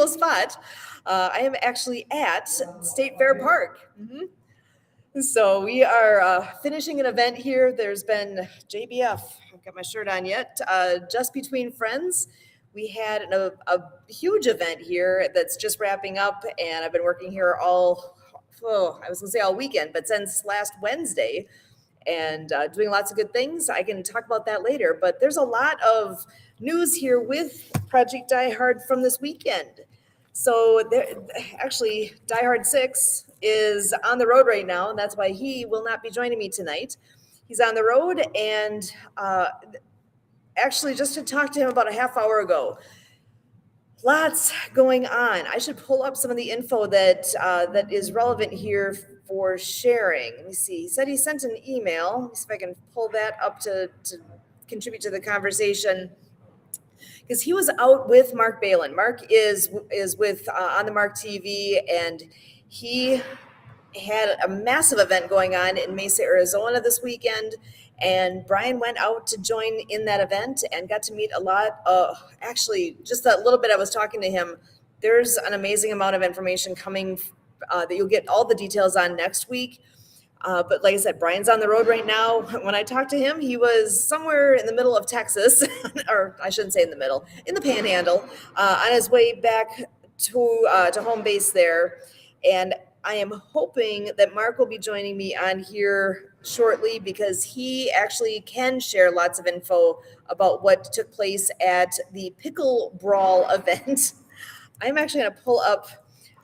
unusual spot. I am actually at State Fair Park. So we are finishing an event here. There's been JBF, I've got my shirt on yet, Just Between Friends. We had a huge event here that's just wrapping up, and I've been working here I was gonna say all weekend, but since last Wednesday, and doing lots of good things. I can talk about that later, but there's a lot of news here with Project Die Hard from this weekend. So actually, Die Hard 6 is on the road right now, and that's why he will not be joining me tonight. He's on the road, and actually, just to talk to him about a half hour ago, lots going on. I should pull up some of the info that is relevant here for sharing. Let me see. He said he sent an email. Let me see if I can pull that up to contribute to the conversation. Because he was out with Mark Balin. Mark is with On the Mark TV, and he had a massive event going on in Mesa, Arizona this weekend. And Brian went out to join in that event and got to meet a lot. Actually, just that little bit I was talking to him, there's an amazing amount of information coming that you'll get all the details on next week. But like I said, Brian's on the road right now. When I talked to him, he was somewhere in the middle of Texas, or I shouldn't say in the middle, in the Panhandle, on his way back to home base there. And I am hoping that Mark will be joining me on here shortly, because he actually can share lots of info about what took place at the Pickle Brawl event. I'm actually going to pull up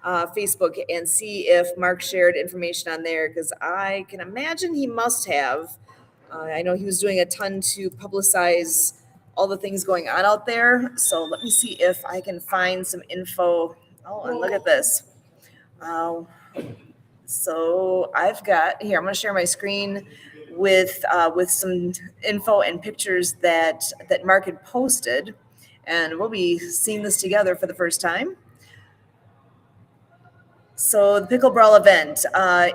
Facebook and see if Mark shared information on there, because I can imagine he must have. I know he was doing a ton to publicize all the things going on out there. So let me see if I can find some info. Oh, and look at this. So I've got here, I'm going to share my screen with some info and pictures that Mark had posted, and we'll be seeing this together for the first time. So the Pickle Brawl event,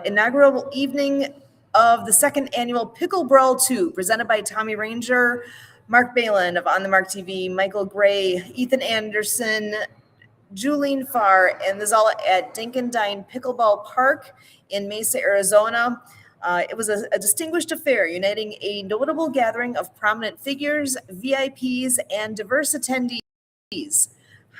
inaugural evening of the second annual Pickle Brawl 2, presented by Tommy Ranger, Mark Balin of On the Mark TV, Michael Gray, Ethan Anderson, Julene Farr, and this is all at Dinkendine Pickleball Park in Mesa, Arizona. It was a distinguished affair, uniting a notable gathering of prominent figures, VIPs, and diverse attendees.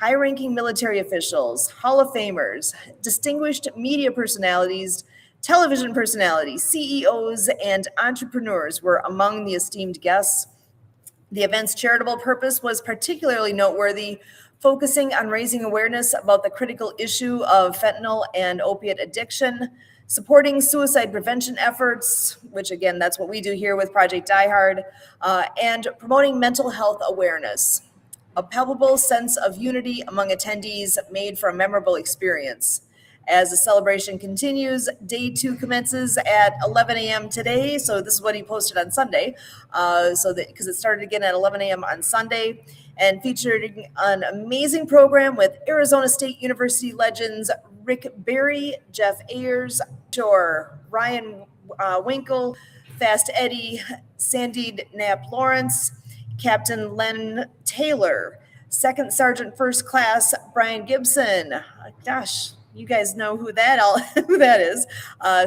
High-ranking military officials, Hall of Famers, distinguished media personalities, television personalities, CEOs, and entrepreneurs were among the esteemed guests. The event's charitable purpose was particularly noteworthy, focusing on raising awareness about the critical issue of fentanyl and opiate addiction, supporting suicide prevention efforts, which again, that's what we do here with Project Die Hard, and promoting mental health awareness. A palpable sense of unity among attendees made for a memorable experience. As the celebration continues, day 2 commences at 11 a.m. today. So this is what he posted on Sunday. Because it started again at 11 a.m. on Sunday, and featured an amazing program with Arizona State University legends Rick Barry, Jeff Ayers, Ryan Winkle, Fast Eddie, Sandy Knapp Lawrence, Captain Len Taylor, Second Sergeant First Class Brian Gibson. Gosh, you guys know who that is.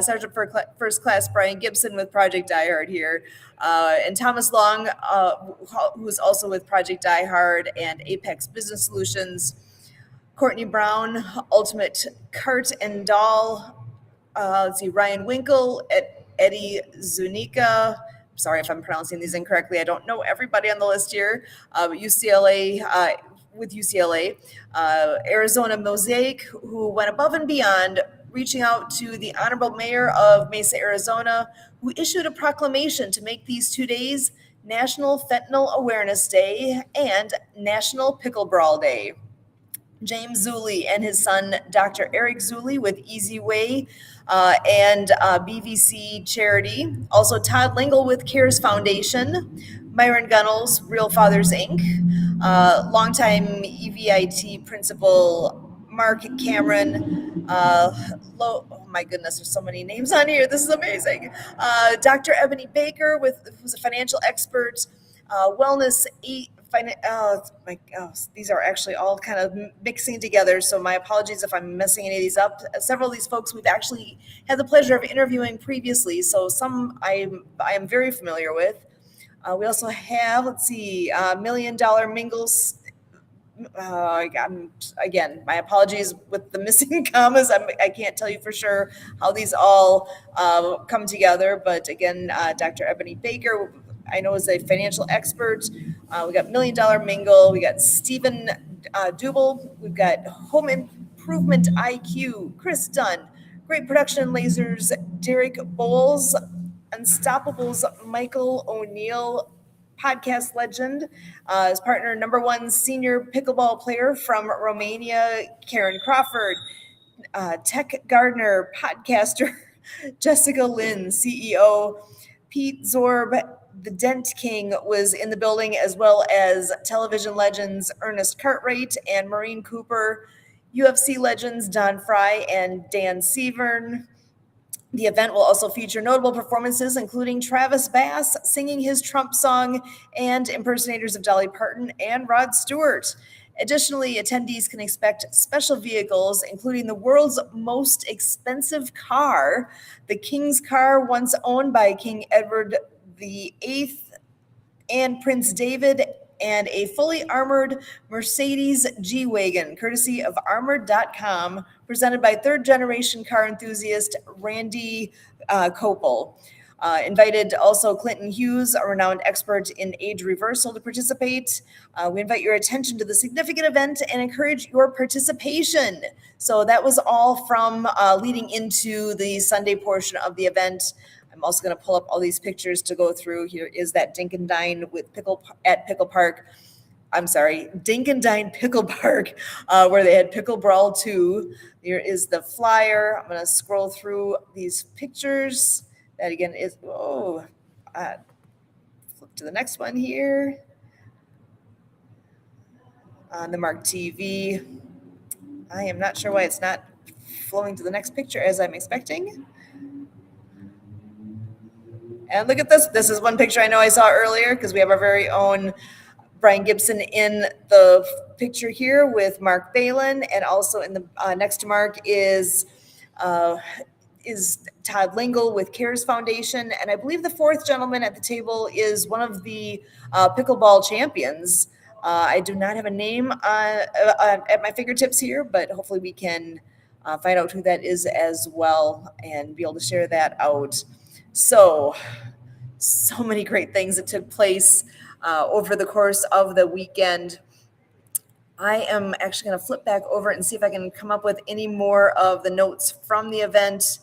Sergeant First Class Brian Gibson with Project Die Hard here. And Thomas Long, who's also with Project Die Hard and Apex Business Solutions. Courtney Brown, Ultimate Cart and Doll. Ryan Winkle, Eddie Zuniga. Sorry if I'm pronouncing these incorrectly. I don't know everybody on the list here. But UCLA, Arizona Mosaic, who went above and beyond, reaching out to the Honorable Mayor of Mesa, Arizona, who issued a proclamation to make these 2 days National Fentanyl Awareness Day and National Pickle Brawl Day. James Zuley and his son, Dr. Eric Zuley with Easy Way and BVC Charity. Also Todd Lingle with CARES Foundation. Myron Gunnels, Real Fathers, Inc. Longtime EVIT principal, Mark Cameron. Oh my goodness, there's so many names on here. This is amazing. Dr. Ebony Baker, who's a financial expert. Wellness these are actually all kind of mixing together. So my apologies if I'm messing any of these up. Several of these folks we've actually had the pleasure of interviewing previously. So some I am very familiar with. We also have, let's see, Million Dollar Mingles. Again, my apologies with the missing commas. I can't tell you for sure how these all come together. But again, Dr. Ebony Baker, I know, is a financial expert. We got Million Dollar Mingle. We got Stephen Dubel. We've got Home Improvement IQ, Chris Dunn, Great Production Lasers, Derek Bowles, Unstoppables, Michael O'Neill, podcast legend, his partner, number one senior pickleball player from Romania, Karen Crawford, Tech Gardner, podcaster, Jessica Lynn, CEO, Pete Zorb, the Dent King was in the building, as well as television legends Ernest Cartwright and Maureen Cooper, UFC legends Don Fry and Dan Severn. The event will also feature notable performances, including Travis Bass singing his Trump song and impersonators of Dolly Parton and Rod Stewart. Additionally, attendees can expect special vehicles, including the world's most expensive car, the King's car once owned by King Edward VIII and Prince David, and a fully armored Mercedes G-Wagon, courtesy of Armored.com, presented by third-generation car enthusiast Randy Kopel. Invited also Clinton Hughes, a renowned expert in age reversal, to participate. We invite your attention to the significant event and encourage your participation. So that was all from leading into the Sunday portion of the event. I'm also going to pull up all these pictures to go through. Here is that Dink and Dine at Pickle Park. I'm sorry, Dink and Dine Pickle Park, where they had Pickle Brawl 2. Here is the flyer. I'm going to scroll through these pictures. That again is, flip to the next one here. On the Mark TV. I am not sure why it's not flowing to the next picture as I'm expecting. And look at this. This is one picture I know I saw earlier because we have our very own Brian Gibson in the picture here with Mark Balin, and also in the next to Mark is Todd Lingle with CARES Foundation, and I believe the fourth gentleman at the table is one of the pickleball champions. I do not have a name at my fingertips here, but hopefully we can find out who that is as well and be able to share that out. So many great things that took place over the course of the weekend. I am actually going to flip back over and see if I can come up with any more of the notes from the event.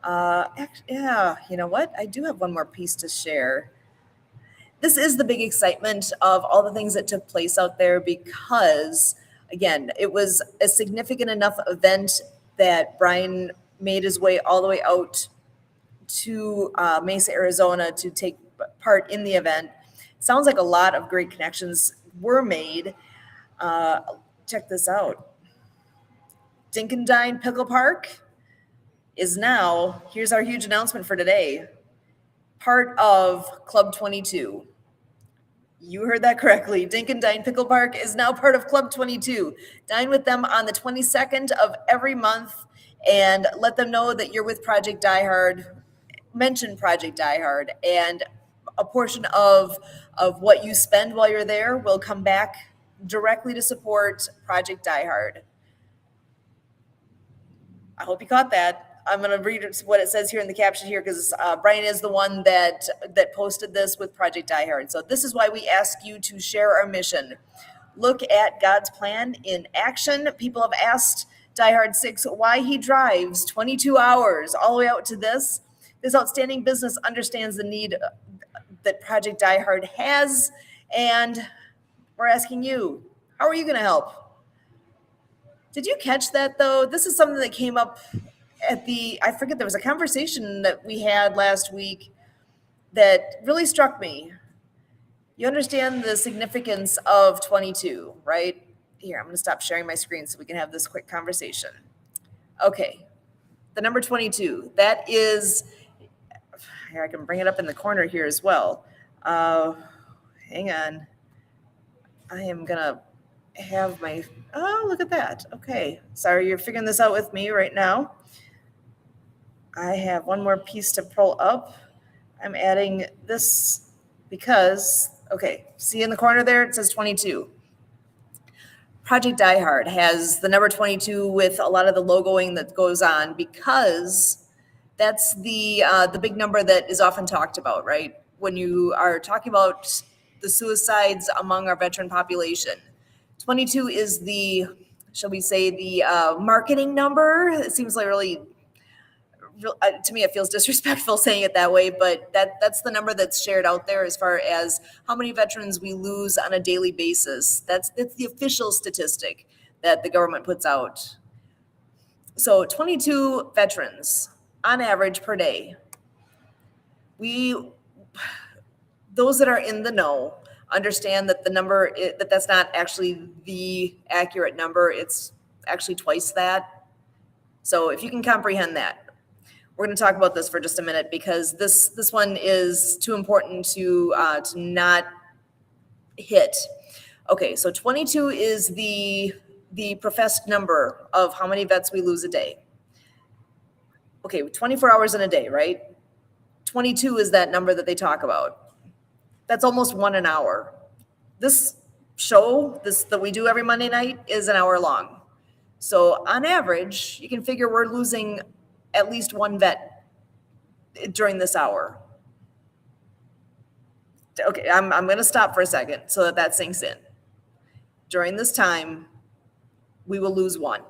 You know what? I do have one more piece to share. This is the big excitement of all the things that took place out there because, again, it was a significant enough event that Brian made his way all the way out to Mesa, Arizona to take part in the event. Sounds like a lot of great connections were made. Check this out. Dink and Dine Pickle Park is now, here's our huge announcement for today, part of Club 22. You heard that correctly. Dink and Dine Pickle Park is now part of Club 22. Dine with them on the 22nd of every month and let them know that you're with Project Die Hard. Mention Project Die Hard, and a portion of what you spend while you're there will come back directly to support Project Die Hard. I hope you caught that. I'm going to read what it says here in the caption here because Brian is the one that posted this with Project Die Hard. So this is why we ask you to share our mission. Look at God's plan in action. People have asked Die Hard 6 why he drives 22 hours all the way out to this. This outstanding business understands the need that Project Die Hard has, and we're asking you, how are you going to help? Did you catch that, though? This is something that came up at I forget, there was a conversation that we had last week that really struck me. You understand the significance of 22, right? Here, I'm going to stop sharing my screen so we can have this quick conversation. Okay, the number 22, that is... Here, I can bring it up in the corner here as well. Hang on. I am gonna have my, oh, look at that. Okay, sorry, you're figuring this out with me right now. I have one more piece to pull up. I'm adding this because, okay, see in the corner there, it says 22. Project Die Hard has the number 22 with a lot of the logoing that goes on because that's the big number that is often talked about, right? When you are talking about the suicides among our veteran population, 22 is the, shall we say, the marketing number. It seems like really, to me, it feels disrespectful saying it that way, but that's the number that's shared out there as far as how many veterans we lose on a daily basis. That's the official statistic that the government puts out. So 22 veterans on average per day. Those that are in the know understand that the number, that's not actually the accurate number. It's actually twice that. So if you can comprehend that, we're going to talk about this for just a minute because this one is too important to not hit. Okay, so 22 is the professed number of how many vets we lose a day. Okay, 24 hours in a day, right? 22 is that number that they talk about. That's almost 1 an hour. This show, that we do every Monday night, is an hour long. So on average, you can figure we're losing at least one vet during this hour. Okay, I'm going to stop for a second so that sinks in. During this time, we will lose one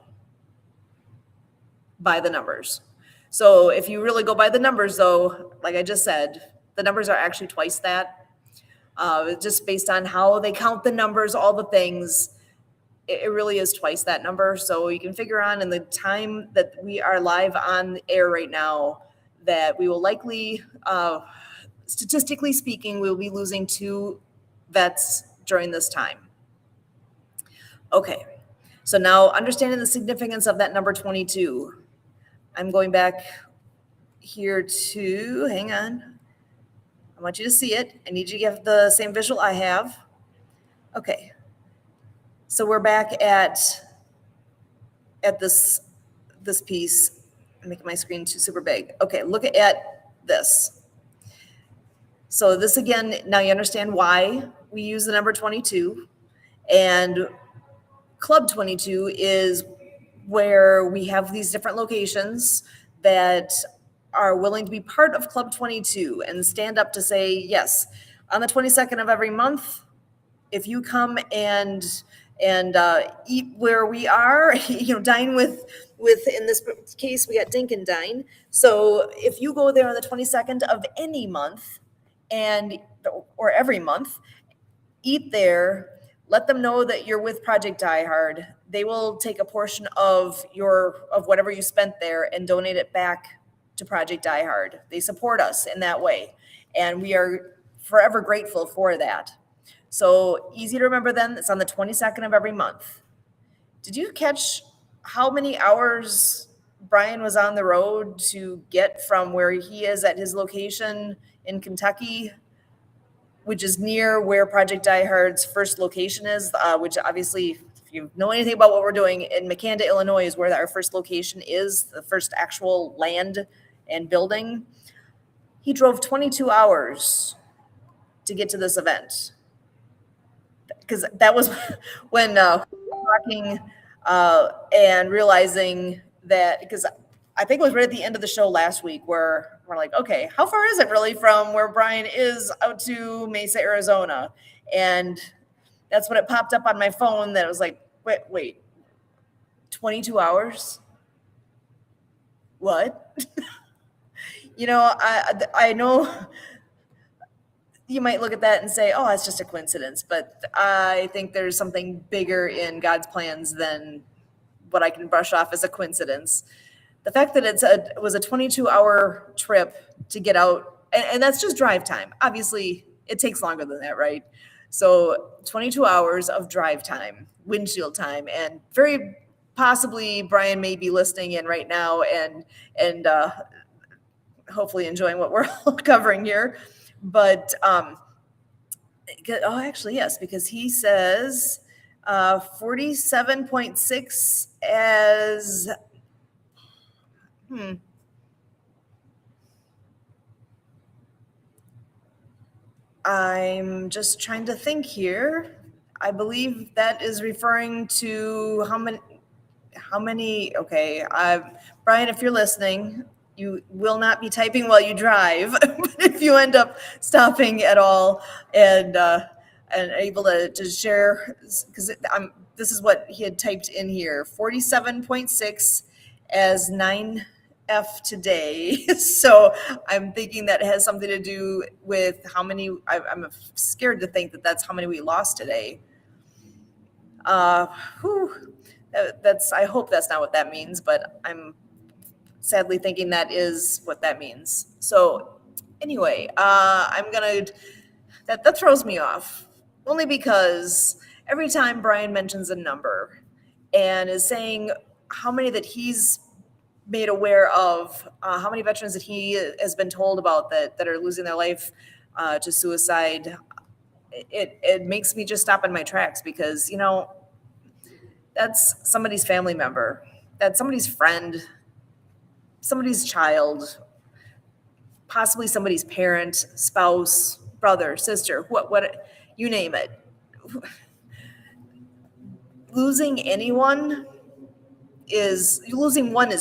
by the numbers. So if you really go by the numbers, though, like I just said, the numbers are actually twice that. Just based on how they count the numbers, all the things, it really is twice that number. So you can figure on in the time that we are live on air right now that we will likely, statistically speaking, we'll be losing 2 vets during this time. Okay, so now understanding the significance of that number 22, I'm going back here to, hang on. I want you to see it. I need you to get the same visual I have. Okay. So we're back at this piece. I'm making my screen too super big. Okay, look at this. So this again, now you understand why we use the number 22. And Club 22 is where we have these different locations that are willing to be part of Club 22 and stand up to say, yes, on the 22nd of every month, if you come and eat where we are, dine with, in this case, we got Dink and Dine. So if you go there on the 22nd of any month or every month, eat there, let them know that you're with Project Die Hard. They will take a portion of whatever you spent there and donate it back to Project Die Hard. They support us in that way, and we are forever grateful for that. So easy to remember then, it's on the 22nd of every month. Did you catch how many hours Brian was on the road to get from where he is at his location in Kentucky, which is near where Project Die Hard's first location is, which obviously, if you know anything about what we're doing, in Makanda, Illinois is where our first location is, the first actual land and building. He drove 22 hours to get to this event. Because that was when talking and realizing that, because I think it was right at the end of the show last week where we're like, okay, how far is it really from where Brian is out to Mesa, Arizona? And that's when it popped up on my phone that it was like, wait, 22 hours? What? I know you might look at that and say, oh, it's just a coincidence. But I think there's something bigger in God's plans than what I can brush off as a coincidence. The fact that it was a 22-hour trip to get out, and that's just drive time. Obviously, it takes longer than that, right? So 22 hours of drive time, windshield time, and very possibly Brian may be listening in right now and hopefully enjoying what we're covering here. But Oh, actually, yes, because he says 47.6 as, hmm, I'm just trying to think here. I believe that is referring to how many, okay, Brian, if you're listening, you will not be typing while you drive. But if you end up stopping at all and able to share, because this is what he had typed in here, 47.6 as 9F today. So I'm thinking that has something to do with how many, I'm scared to think that that's how many we lost today. Uh, whew, I hope that's not what that means, but I'm sadly thinking that is what that means. So anyway, that throws me off, only because every time Brian mentions a number and is saying how many that he's made aware of, how many veterans that he has been told about that are losing their life to suicide, it makes me just stop in my tracks, because that's somebody's family member, that's somebody's friend, somebody's child, possibly somebody's parent, spouse, brother, sister, what you name it. Losing one is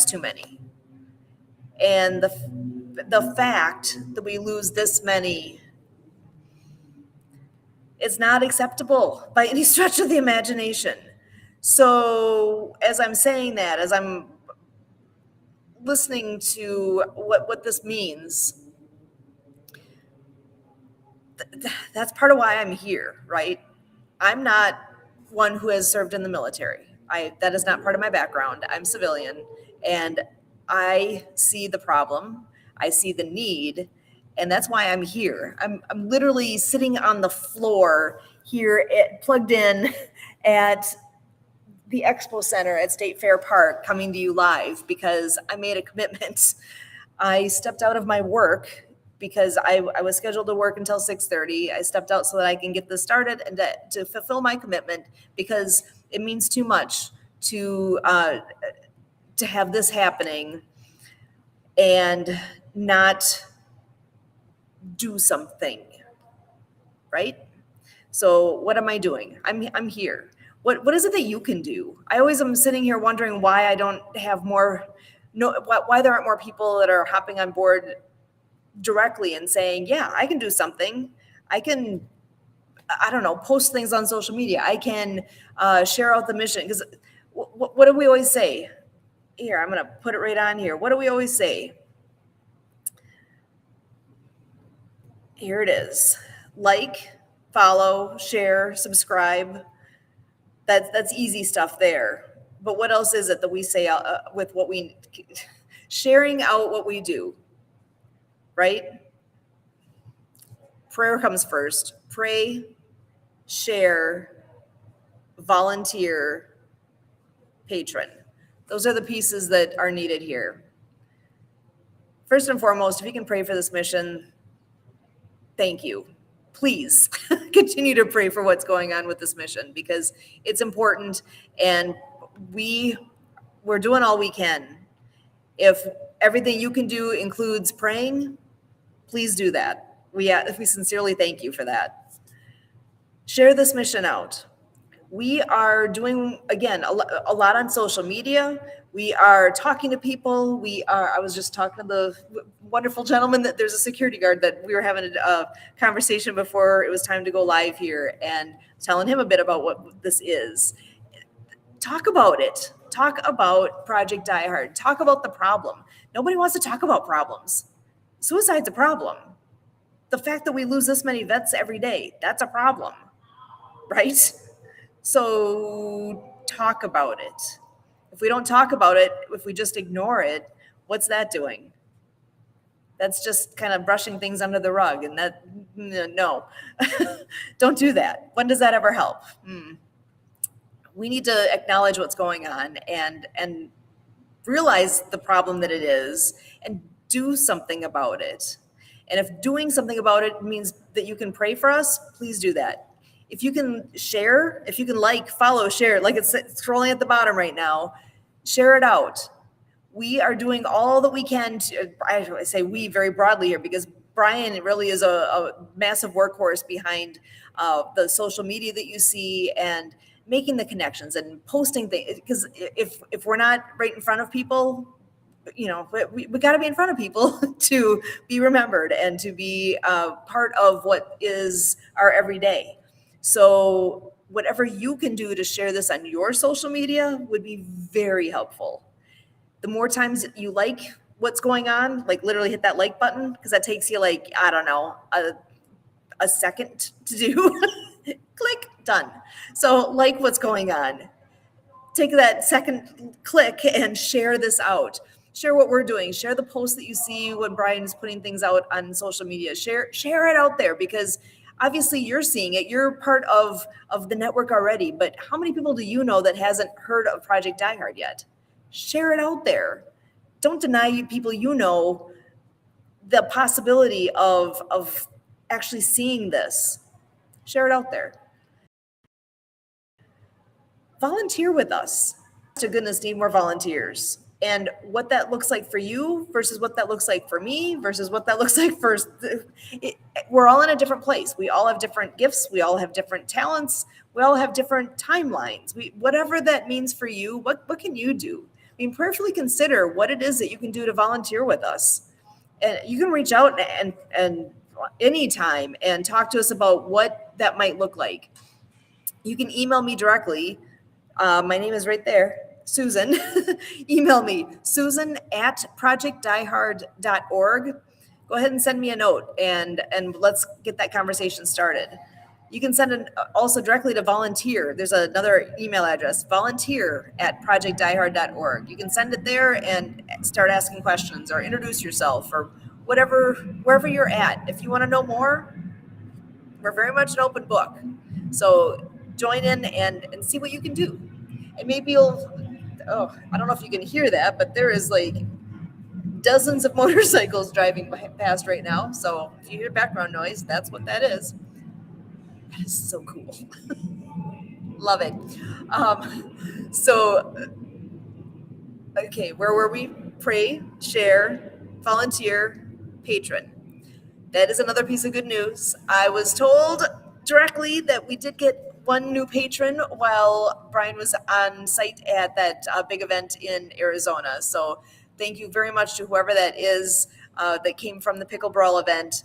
too many. And the fact that we lose this many is not acceptable by any stretch of the imagination. So as I'm saying that, as I'm listening to what this means, that's part of why I'm here, right? I'm not one who has served in the military. That is not part of my background. I'm civilian, and I see the problem. I see the need, and that's why I'm here. I'm literally sitting on the floor here, plugged in at the Expo Center at State Fair Park, coming to you live because I made a commitment. I stepped out of my work because I was scheduled to work until 6:30. I stepped out so that I can get this started and to fulfill my commitment, because it means too much to have this happening and not do something, right? So what am I doing? I'm here. What is it that you can do? I always am sitting here wondering why I don't have more, no, why there aren't more people that are hopping on board directly and saying, yeah, I can do something. I can, I don't know, post things on social media. I can share out the mission. Because what do we always say? Here, I'm going to put it right on here. What do we always say? Here it is. Like, follow, share, subscribe. That's easy stuff there. But what else is it that we say with what we sharing out what we do, right? Prayer comes first. Pray, share, volunteer, patron. Those are the pieces that are needed here. First and foremost, if you can pray for this mission, thank you. Please continue to pray for what's going on with this mission, because it's important, and we're doing all we can. If everything you can do includes praying, please do that. We sincerely thank you for that. Share this mission out. We are doing, again, a lot on social media. We are talking to people. I was just talking to the wonderful gentleman that there's a security guard that we were having a conversation before it was time to go live here, and telling him a bit about what this is. Talk about it. Talk about Project Die Hard. Talk about the problem. Nobody wants to talk about problems. Suicide's a problem. The fact that we lose this many vets every day, that's a problem, right? So talk about it. If we don't talk about it, if we just ignore it, what's that doing? That's just kind of brushing things under the rug, and that, no, don't do that. When does that ever help? We need to acknowledge what's going on and realize the problem that it is and do something about it. And if doing something about it means that you can pray for us, please do that. If you can share, if you can like, follow, share, like it's scrolling at the bottom right now, share it out. We are doing all that we can to, I say we very broadly here, because Brian really is a massive workhorse behind the social media that you see and making the connections and posting things. Because if we're not right in front of people, you know, we got to be in front of people to be remembered and to be part of what is our everyday. So whatever you can do to share this on your social media would be very helpful. The more times you like what's going on, like literally hit that like button, because that takes you like, I don't know, a second to do. Click, done. So like what's going on. Take that second click and share this out. Share what we're doing. Share the posts that you see when Brian is putting things out on social media. Share it out there, because obviously you're seeing it. You're part of the network already, but how many people do you know that hasn't heard of Project Die Hard yet? Share it out there. Don't deny people you know the possibility of actually seeing this. Share it out there. Volunteer with us. To goodness, need more volunteers. And what that looks like for you versus what that looks like for me versus what that looks like for we're all in a different place. We all have different gifts. We all have different talents. We all have different timelines. Whatever that means for you, what can you do? I mean, prayerfully consider what it is that you can do to volunteer with us. And you can reach out and anytime and talk to us about what that might look like. You can email me directly. My name is right there, Susan. Email me, susan@projectdiehard.org. Go ahead and send me a note and let's get that conversation started. You can send it also directly to volunteer. There's another email address, volunteer@projectdiehard.org. You can send it there and start asking questions or introduce yourself or whatever, wherever you're at. If you want to know more, we're very much an open book. So join in and see what you can do. And maybe I don't know if you can hear that, but there is like dozens of motorcycles driving past right now. So if you hear background noise, that's what that is. That is so cool. Love it. Okay, where were we? Pray, share, volunteer, patron. That is another piece of good news. I was told directly that we did get one new patron while Brian was on site at that big event in Arizona. So thank you very much to whoever that is that came from the Pickle Brawl event.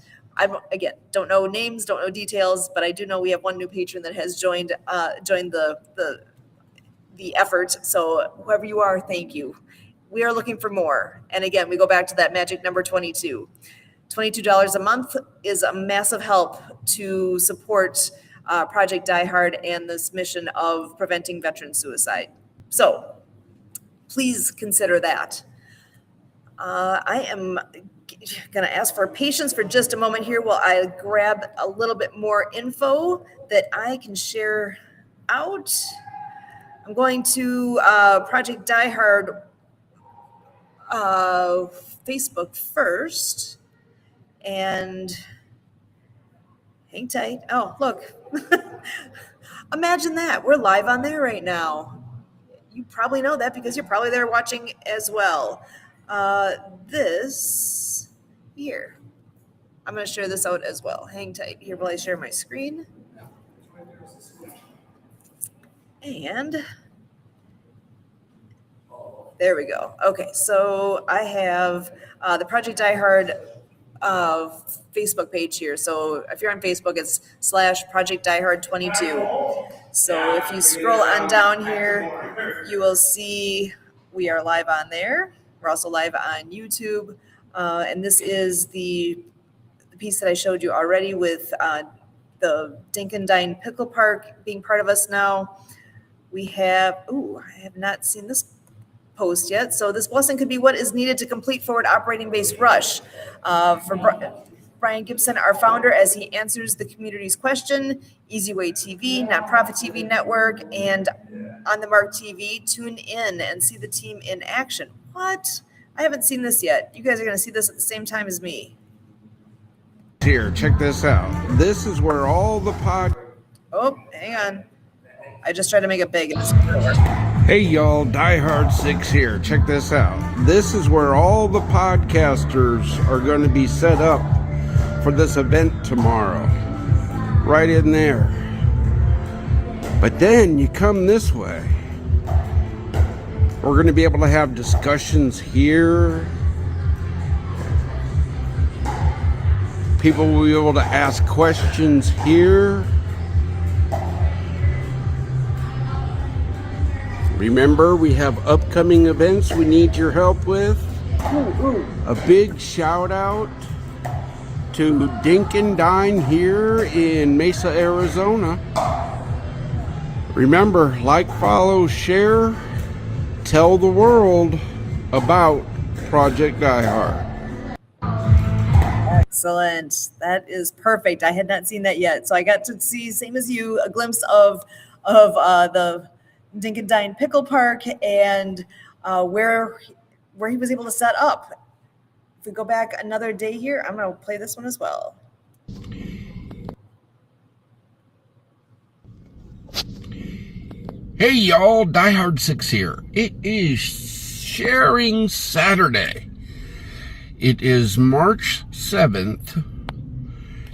Again, don't know names, don't know details, but I do know we have one new patron that has joined the effort. So whoever you are, thank you. We are looking for more. And again, we go back to that magic number 22. $22 a month is a massive help to support Project Die Hard and this mission of preventing veteran suicide. So please consider that. I am going to ask for patience for just a moment here while I grab a little bit more info that I can share out. I'm going to Project Die Hard Facebook first. And hang tight. Oh, look. Imagine that. We're live on there right now. You probably know that because you're probably there watching as well. This here. I'm going to share this out as well. Hang tight here while I share my screen. And there we go. Okay, so I have the Project Die Hard Facebook page here. So if you're on Facebook, it's /Project Die Hard 22. So if you scroll on down here, you will see we are live on there. We're also live on YouTube. And this is the piece that I showed you already with the Dinkendine Pickle Park being part of us now. We have, I have not seen this post yet. So this blessing could be what is needed to complete forward operating base rush for Brian Gibson, our founder, as he answers the community's question. Easy Way TV, Nonprofit TV Network, and On the Mark TV. Tune in and see the team in action. What? I haven't seen this yet. You guys are going to see this at the same time as me. here. Check this out. This is where all the Oh, hang on. I just tried to make it big and it's not gonna work. Hey y'all, Die Hard 6 here. Check this out. This is where all the podcasters are going to be set up for this event tomorrow. Right in there. But then you come this way. We're going to be able to have discussions here. People will be able to ask questions here. Remember, we have upcoming events we need your help with. A big shout out to Dink and Dine here in Mesa, Arizona. Remember, like, follow, share, tell the world about Project Die Hard. Excellent. That is perfect. I had not seen that yet. So I got to see, same as you, a glimpse of the Dink and Dine Pickle Park and where he was able to set up. If we go back another day here, I'm going to play this one as well. Hey y'all, Die Hard 6 here. It is Sharing Saturday. It is March 7th,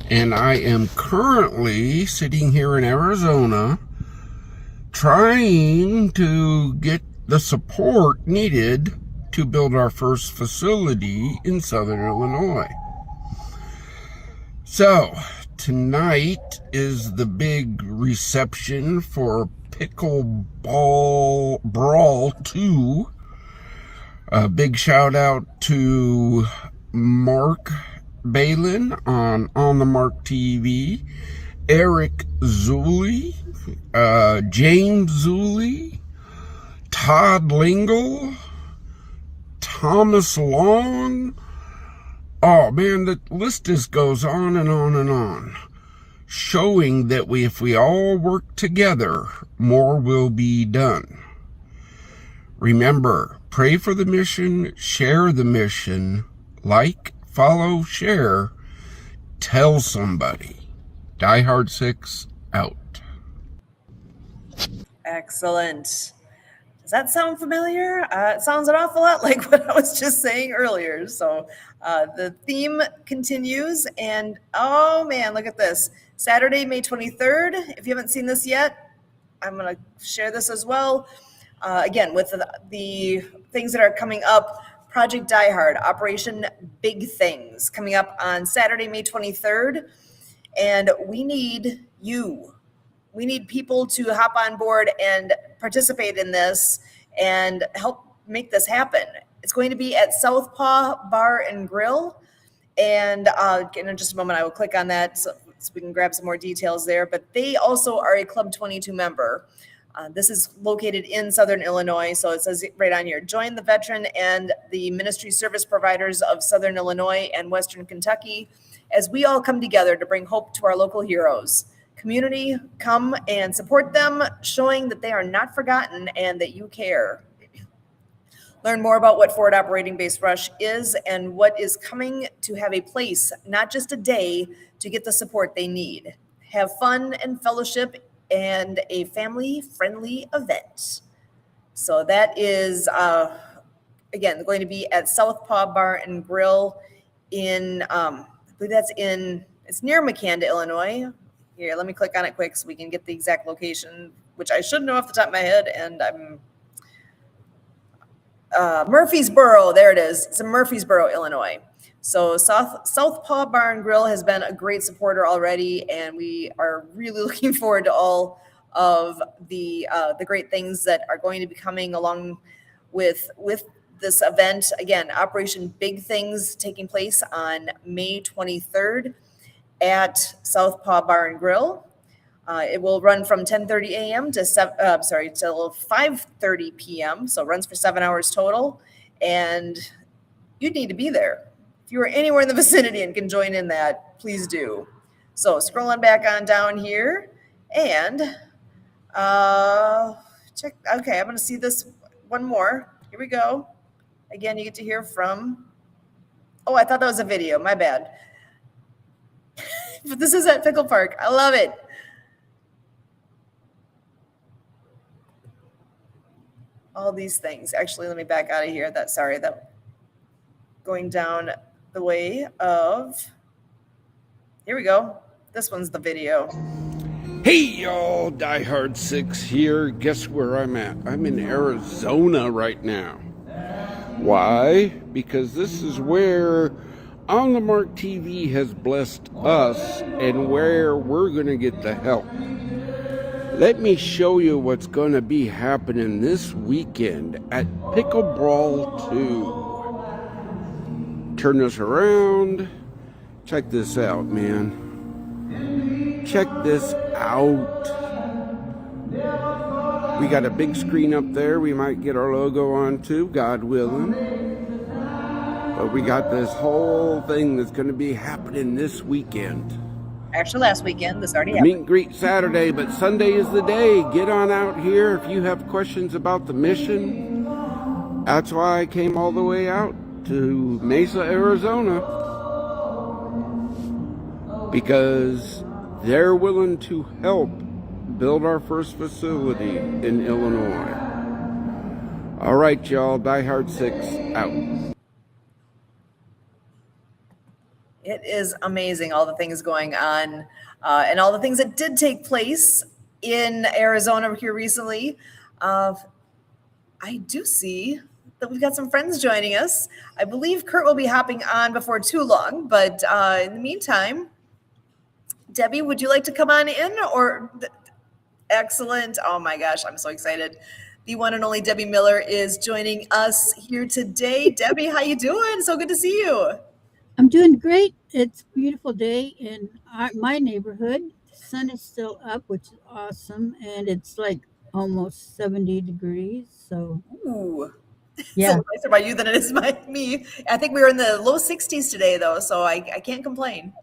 and I am currently sitting here in Arizona trying to get the support needed to build our first facility in Southern Illinois. So, tonight is the big reception for Pickleball Brawl 2. A big shout out to Mark Balin on the Mark TV, Eric Zuley, James Zuley, Todd Lingle, Thomas Long. Oh man, the list just goes on and on and on, showing that if we all work together, more will be done. Remember, pray for the mission, share the mission, like, follow, share, tell somebody. Die Hard 6 out. Excellent. Does that sound familiar? It sounds an awful lot like what I was just saying earlier. So the theme continues, and oh man, look at this. Saturday, May 23rd. If you haven't seen this yet, I'm going to share this as well. Again, with the things that are coming up, Project Die Hard, Operation Big Things, coming up on Saturday, May 23rd. And we need you. We need people to hop on board and participate in this and help make this happen. It's going to be at Southpaw Bar and Grill. And in just a moment, I will click on that so we can grab some more details there. But they also are a Club 22 member. This is located in Southern Illinois, so it says right on here, join the veteran and the ministry service providers of Southern Illinois and Western Kentucky as we all come together to bring hope to our local heroes. Community, come and support them, showing that they are not forgotten and that you care. Learn more about what Forward Operating Base Rush is and what is coming to have a place, not just a day, to get the support they need. Have fun and fellowship and a family-friendly event. So that is, again, going to be at Southpaw Bar and Grill in, I believe it's near Macanda, Illinois. Here, let me click on it quick so we can get the exact location, which I should know off the top of my head, and I'm Murfreesboro, there it is. It's in Murfreesboro, Illinois. So Southpaw Bar and Grill has been a great supporter already, and we are really looking forward to all of the great things that are going to be coming along with this event. Again, Operation Big Things taking place on May 23rd at Southpaw Bar and Grill. It will run from 10:30 a.m. till 5:30 p.m. So it runs for 7 hours total, and you need to be there. If you are anywhere in the vicinity and can join in that, please do. So scrolling back on down here, and check. Okay, I'm going to see this one more. Here we go. Again, you get to hear from. Oh, I thought that was a video. My bad. But this is at Pickle Park. I love it. All these things. Actually, let me back out of here. That going down the way of, here we go. This one's the video. Hey y'all, Die Hard 6 here. Guess where I'm at? I'm in Arizona right now. Why? Because this is where On the Mark TV has blessed us and where we're going to get the help. Let me show you what's going to be happening this weekend at Pickle Brawl 2. Turn this around. Check this out, man. Check this out. We got a big screen up there we might get our logo on too, God willing. But we got this whole thing that's going to be happening this weekend. Actually, last weekend, this already Meet happened. and greet Saturday, but Sunday is the day. Get on out here if you have questions about the mission. That's why I came all the way out to Mesa, Arizona. Because they're willing to help build our first facility in Illinois. All right, y'all. Die Hard 6 out. It is amazing, all the things going on and all the things that did take place in Arizona here recently. I do see that we've got some friends joining us. I believe Kurt will be hopping on before too long, but in the meantime, Debbie, would you like to come on in? Excellent. Oh my gosh, I'm so excited. The one and only Debbie Miller is joining us here today. Debbie, how you doing? So good to see you. I'm doing great. It's a beautiful day in my neighborhood. The sun is still up, which is awesome, and it's like almost 70 degrees. So, Ooh. yeah. It's a little nicer by you than it is by me. I think we were in the low 60s today, though, so I can't complain.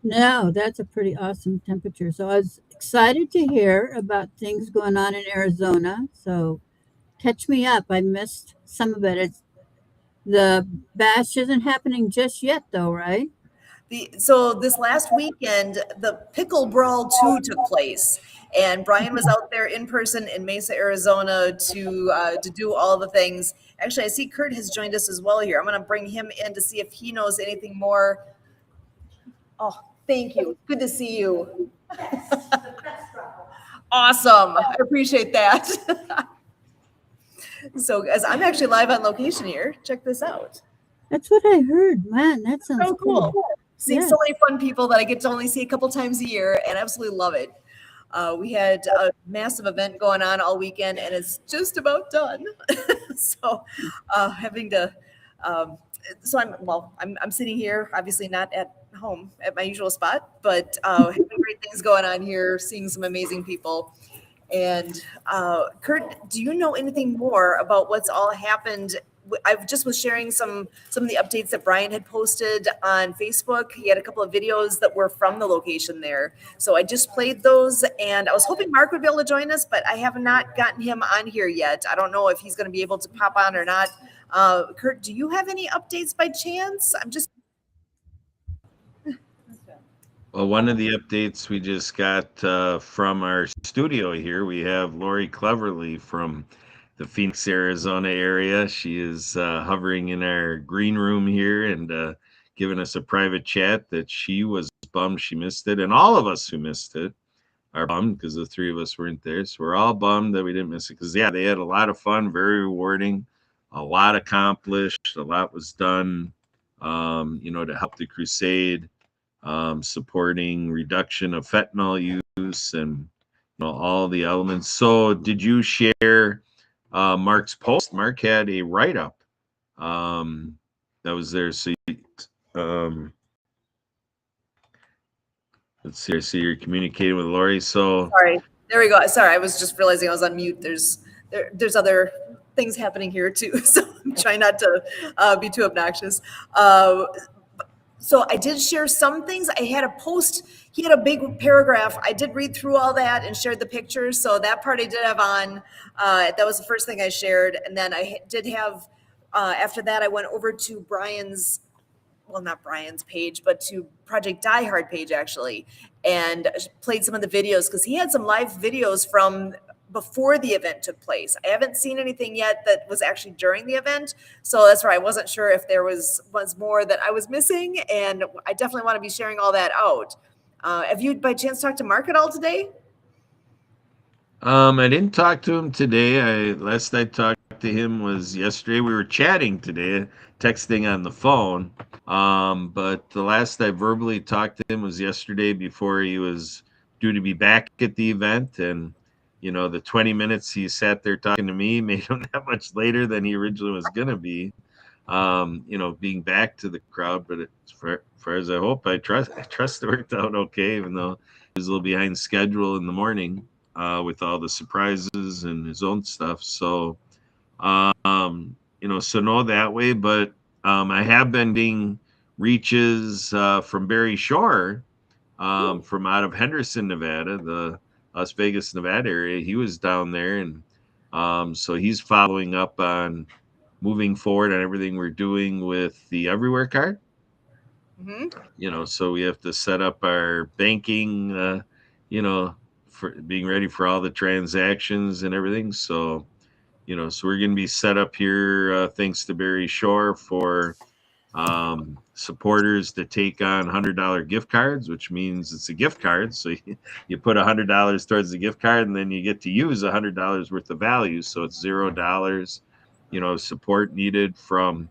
No, that's a pretty awesome temperature. So I was excited to hear about things going on in Arizona. So catch me up. I missed some of it. The bash isn't happening just yet, though, right? So this last weekend, the Pickle Brawl 2 took place, and Brian was out there in person in Mesa, Arizona to do all the things. Actually, I see Kurt has joined us as well here. I'm going to bring him in to see if he knows anything more. Oh, thank you. Good to see you. Awesome. I appreciate that. So, as I'm actually live on location here, check this out. That's what I heard. Man, that sounds So cool. Seeing Yeah. so many fun people that I get to only see a couple times a year and absolutely love it. We had a massive event going on all weekend and it's just about done. So having to, so I'm sitting here, obviously not at home at my usual spot, but having great things going on here, seeing some amazing people. And Kurt, do you know anything more about what's all happened? I just was sharing some of the updates that Brian had posted on Facebook. He had a couple of videos that were from the location there. So I just played those and I was hoping Mark would be able to join us, but I have not gotten him on here yet. I don't know if he's going to be able to pop on or not. Kurt, do you have any updates by chance? Well, one of the updates we just got from our studio here, we have Lori Cleverly from the Phoenix, Arizona area. She is hovering in our green room here and giving us a private chat that she was bummed she missed it. And all of us who missed it are bummed because the three of us weren't there. So we're all bummed that we didn't miss it because, yeah, they had a lot of fun, very rewarding, a lot accomplished, a lot was done, to help the crusade. Supporting reduction of fentanyl use and all the elements. So did you share Mark's post? Mark had a write-up that was there. So let's see. I see you're communicating with Lori. So Sorry, there we go. Sorry, I was just realizing I was on mute. There's other things happening here too, so I'm trying not to be too obnoxious. So I did share some things. I had a post. He had a big paragraph. I did read through all that and shared the pictures. So that part I did have on. That was the first thing I shared. And then I did have, after that, I went over to Brian's well, not Brian's page, but to Project Die Hard page actually, and played some of the videos because he had some live videos from before the event took place. I haven't seen anything yet that was actually during the event, so that's why I wasn't sure if there was more that I was missing, and I definitely want to be sharing all that out. Have you by chance talked to Mark at all today? I didn't talk to him today. Last I talked to him was yesterday. We were chatting today, texting on the phone. But the last I verbally talked to him was yesterday before he was due to be back at the event. And, the 20 minutes he sat there talking to me made him that much later than he originally was going to be, being back to the crowd. But as far as I trust it worked out okay, even though he was a little behind schedule in the morning with all the surprises and his own stuff. So, so no that way. But I have been getting reaches from Barry Shore from out of Henderson, Nevada, the Las Vegas, Nevada area. He was down there, and so he's following up on moving forward on everything we're doing with the Everywhere card. Mm-hmm. So we have to set up our banking, for being ready for all the transactions and everything. So, so we're going to be set up here, thanks to Barry Shore, for supporters to take on $100 gift cards, which means it's a gift card. So you put $100 towards the gift card, and then you get to use $100 worth of value. So it's $0, support needed from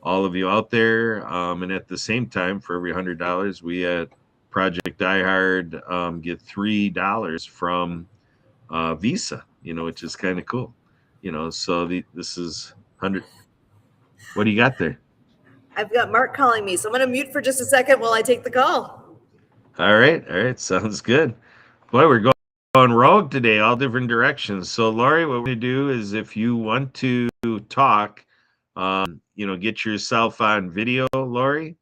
all of you out there. And at the same time, for every $100, we at Project Die Hard get $3 from Visa, which is kind of cool. So this is 100. What do you got there? I've got Mark calling me, so I'm going to mute for just a second while I take the call. All right, sounds good. Boy, we're going rogue today, all different directions. So, Lori, what we're going to do is, if you want to talk, get yourself on video, Lori,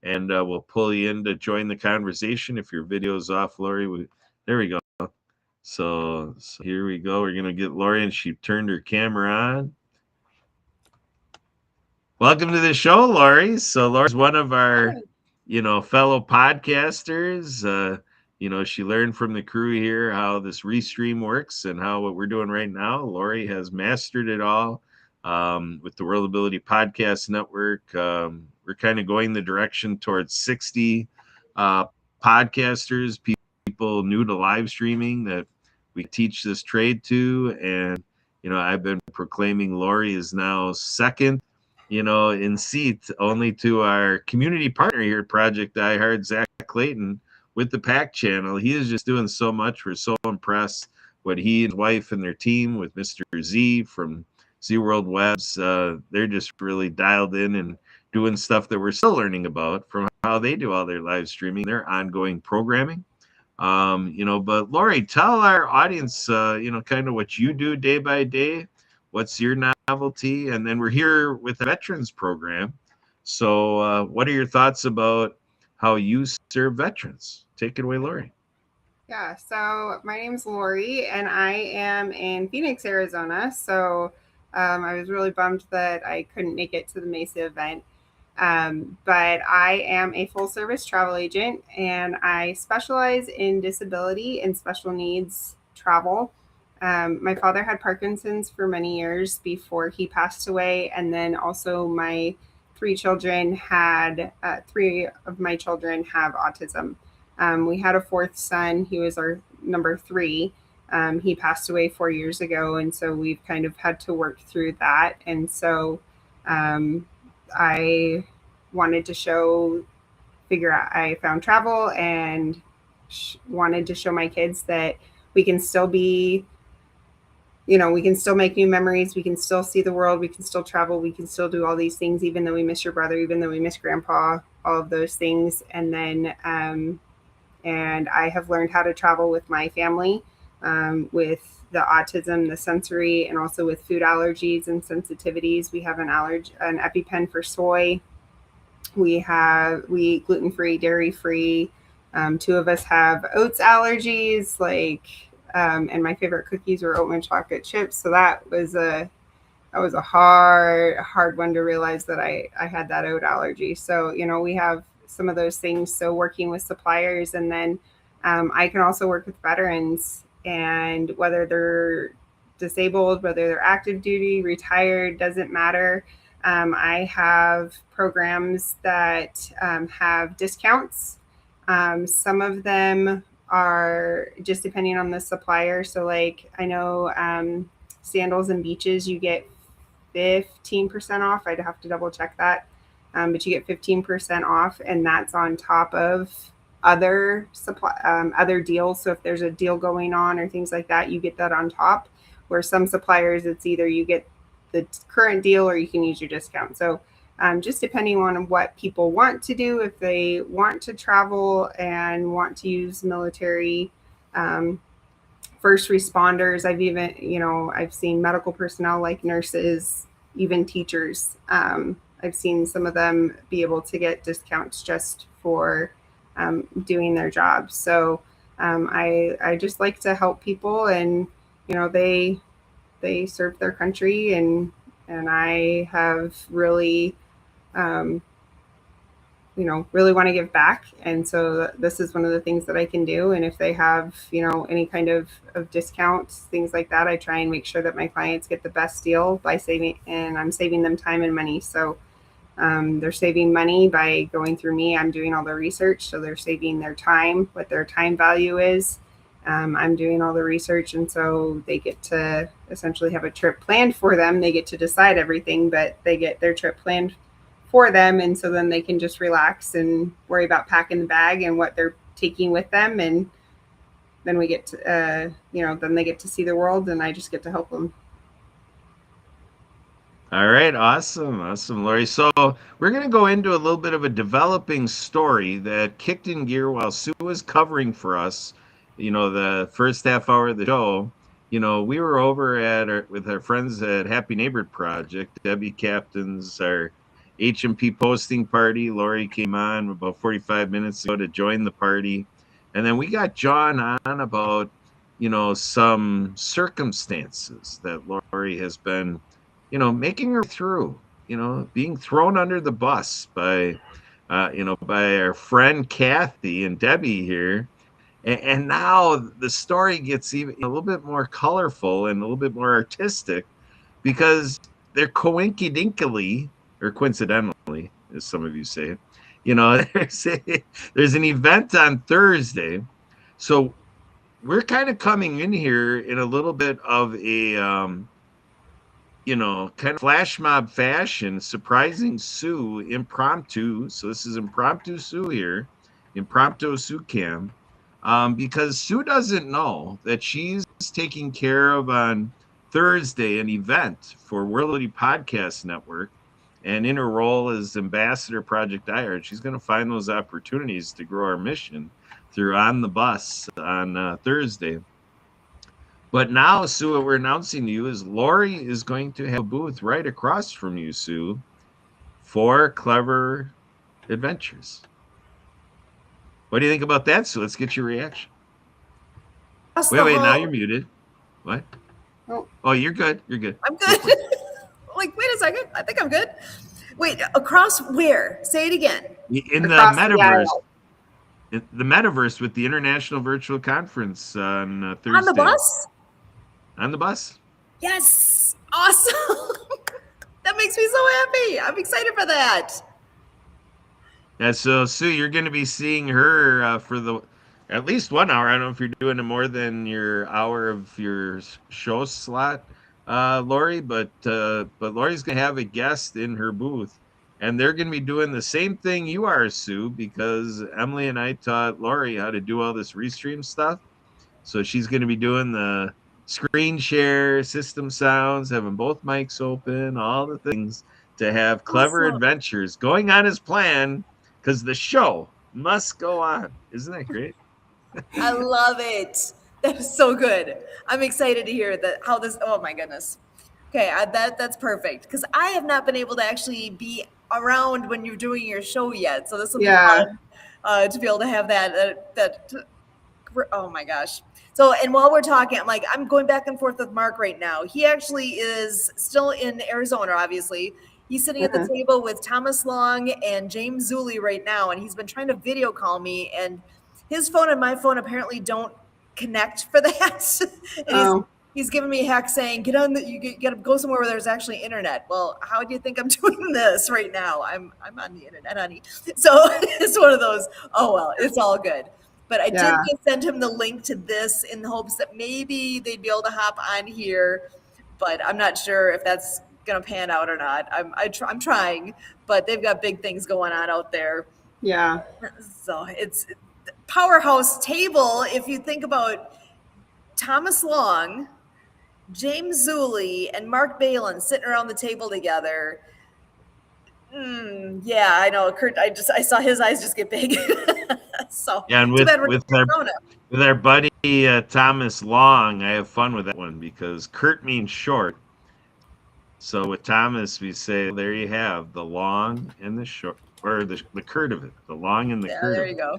and we'll pull you in to join the conversation. If your video's off, Lori, there we go. So here we go. We're going to get Lori, and she turned her camera on. Welcome to the show, Lori. So Lori's one of our, fellow podcasters. She learned from the crew here how this restream works and how what we're doing right now. Lori has mastered it all with the World Ability Podcast Network. We're kind of going the direction towards 60 podcasters, people new to live streaming that we teach this trade to. And, I've been proclaiming Lori is now second in seat only to our community partner here at Project Die Hard, Zach Clayton, with the PAC channel. He is just doing so much. We're so impressed what he and his wife and their team with Mr. Z from Z World Webs. They're just really dialed in and doing stuff that we're still learning about from how they do all their live streaming, their ongoing programming. But Lori, tell our audience, kind of what you do day by day. What's your novelty? And then we're here with the Veterans Program. So what are your thoughts about how you serve veterans? Take it away, Lori. Yeah, so my name's Lori, and I am in Phoenix, Arizona. So I was really bummed that I couldn't make it to the Mesa event. But I am a full-service travel agent, and I specialize in disability and special needs travel. My father had Parkinson's for many years before he passed away. And then also my three of my children have autism. We had a fourth son. He was our number 3. He passed away 4 years ago. And so we've kind of had to work through that. And so I wanted to I found travel and wanted to show my kids that we can still be, we can still make new memories. We can still see the world. We can still travel. We can still do all these things, even though we miss your brother, even though we miss grandpa, all of those things. And then, and I have learned how to travel with my family, with the autism, the sensory, and also with food allergies and sensitivities. We have an EpiPen for soy. We eat gluten-free, dairy-free. 2 of us have oats allergies, and my favorite cookies were oatmeal chocolate chips. So that was a was a hard one to realize that I had that oat allergy. So, we have some of those things. So working with suppliers, and then I can also work with veterans, and whether they're disabled, whether they're active duty, retired, doesn't matter. I have programs that have discounts. Some of them are just depending on the supplier. So like I know Sandals and Beaches, you get 15% off. I'd have to double check that. But you get 15% off, and that's on top of other other deals. So if there's a deal going on or things like that, you get that on top. Where some suppliers, it's either you get the current deal or you can use your discount. So just depending on what people want to do, if they want to travel and want to use military, first responders. I've seen medical personnel like nurses, even teachers. I've seen some of them be able to get discounts just for doing their jobs. So I just like to help people, and they serve their country, and I have really really want to give back. And so this is one of the things that I can do. And if they have, any kind of discounts, things like that, I try and make sure that my clients get the best deal by saving, and I'm saving them time and money. So they're saving money by going through me. I'm doing all the research. So they're saving their time, what their time value is. I'm doing all the research. And so they get to essentially have a trip planned for them. They get to decide everything, but they get their trip planned for them. And so then they can just relax and worry about packing the bag and what they're taking with them. And then we get to, then they get to see the world, and I just get to help them. All right, awesome, Lori. So we're going to go into a little bit of a developing story that kicked in gear while Sue was covering for us. The first half hour of the show. We were over with our friends at Happy Neighbor Project. Debbie captains our H&P posting party. Lori came on about 45 minutes ago to join the party, and then we got John on about some circumstances that Lori has been making her through, being thrown under the bus by our friend Kathy and Debbie here. And now the story gets even a little bit more colorful and a little bit more artistic, because they're coincidentally, or coincidentally, as some of you say, there's an event on Thursday. So we're kind of coming in here in a little bit of a kind of flash mob fashion, surprising Sue impromptu. So this is impromptu Sue here, impromptu Sue Cam, because Sue doesn't know that she's taking care of on Thursday an event for Worldly Podcast Network, and in her role as ambassador Project iHeart, she's going to find those opportunities to grow our mission through On the Bus on Thursday. But now, Sue, what we're announcing to you is Lori is going to have a booth right across from you, Sue, for Clever Adventures. What do you think about that, Sue? Let's get your reaction. Wait, now you're muted. What? Oh, you're good. You're good. I'm good. Like, wait a second. I think I'm good. Wait, across where? Say it again. In the metaverse. The metaverse with the International Virtual Conference on Thursday. On the bus? On the bus. Yes. Awesome. That makes me so happy. I'm excited for that. Yeah, so Sue, you're going to be seeing her for at least 1 hour. I don't know if you're doing it more than your hour of your show slot, Lori, but Lori's going to have a guest in her booth, and they're going to be doing the same thing you are, Sue, because Emily and I taught Lori how to do all this restream stuff. So she's going to be doing the screen share, system sounds, having both mics open, all the things to have Clever Adventures going on as planned, because the show must go on. Isn't that great? I love it. That is so good. I'm excited to hear how this. Oh my goodness. Okay, that's perfect, because I have not been able to actually be around when you're doing your show yet. So this will be fun to be able to have that Oh my gosh. So, and while we're talking, I'm going back and forth with Mark right now. He actually is still in Arizona, obviously. He's sitting at the table with Thomas Long and James Zuley right now, and he's been trying to video call me, and his phone and my phone apparently don't connect for that. And he's giving me a hack saying, get on the, you got to go somewhere where there's actually internet. Well, how do you think I'm doing this right now? I'm on the internet, honey. So it's one of those, oh, well, it's all good. But I did just send him the link to this in the hopes that maybe they'd be able to hop on here, but I'm not sure if that's going to pan out or not. I'm trying, but they've got big things going on out there. Yeah. So it's powerhouse table. If you think about Thomas Long, James Zuley, and Mark Balin sitting around the table together. Yeah, I know, Kurt. I saw his eyes just get big. So yeah, and with our buddy Thomas Long, I have fun with that one because Kurt means short. So with Thomas, we say, there you have the long and the short, or the Kurt of it, the long and the Kurt. There you go.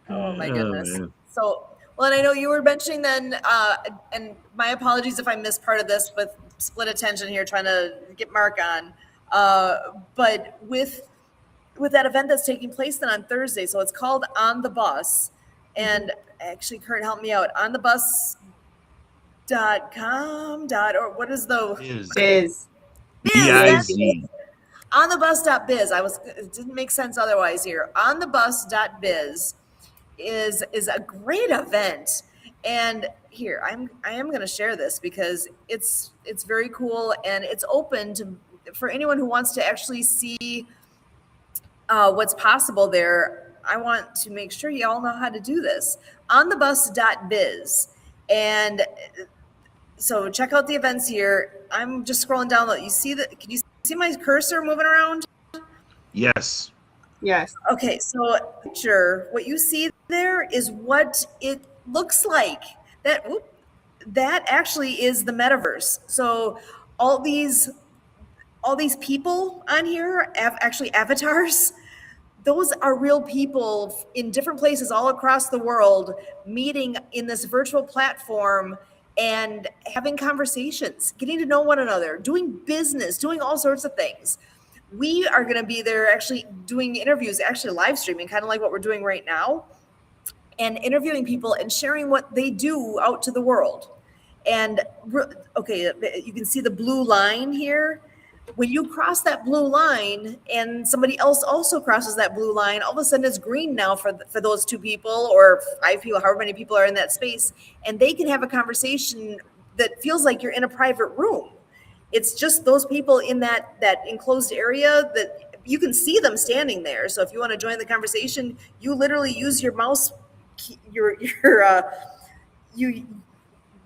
Oh my goodness. So, well, and I know you were mentioning then, and my apologies if I missed part of this with split attention here, trying to get Mark on. But with that event that's taking place then on Thursday, so it's called On the Bus, and actually, Kurt, help me out. onthebus.com or what is the Biz. B-I-Z. onthebus.biz. It didn't make sense otherwise here. onthebus.biz is a great event. And here, I am going to share this because it's very cool, and it's open for anyone who wants to actually see what's possible there. I want to make sure you all know how to do this. onthebus.biz. And so check out the events here. I'm just scrolling down. Can you see my cursor moving around? Yes. Yes. Okay, so sure, what you see there is what it looks like. That actually is the metaverse. So all these people on here have actually avatars. Those are real people in different places all across the world meeting in this virtual platform and having conversations, getting to know one another, doing business, doing all sorts of things. We are going to be there actually doing interviews, actually live streaming, kind of like what we're doing right now, and interviewing people and sharing what they do out to the world. And okay, you can see the blue line here. When you cross that blue line and somebody else also crosses that blue line, all of a sudden it's green now for those two people or 5 people, however many people are in that space, and they can have a conversation that feels like you're in a private room. It's just those people in that enclosed area that you can see them standing there. So if you want to join the conversation, you literally use your mouse, you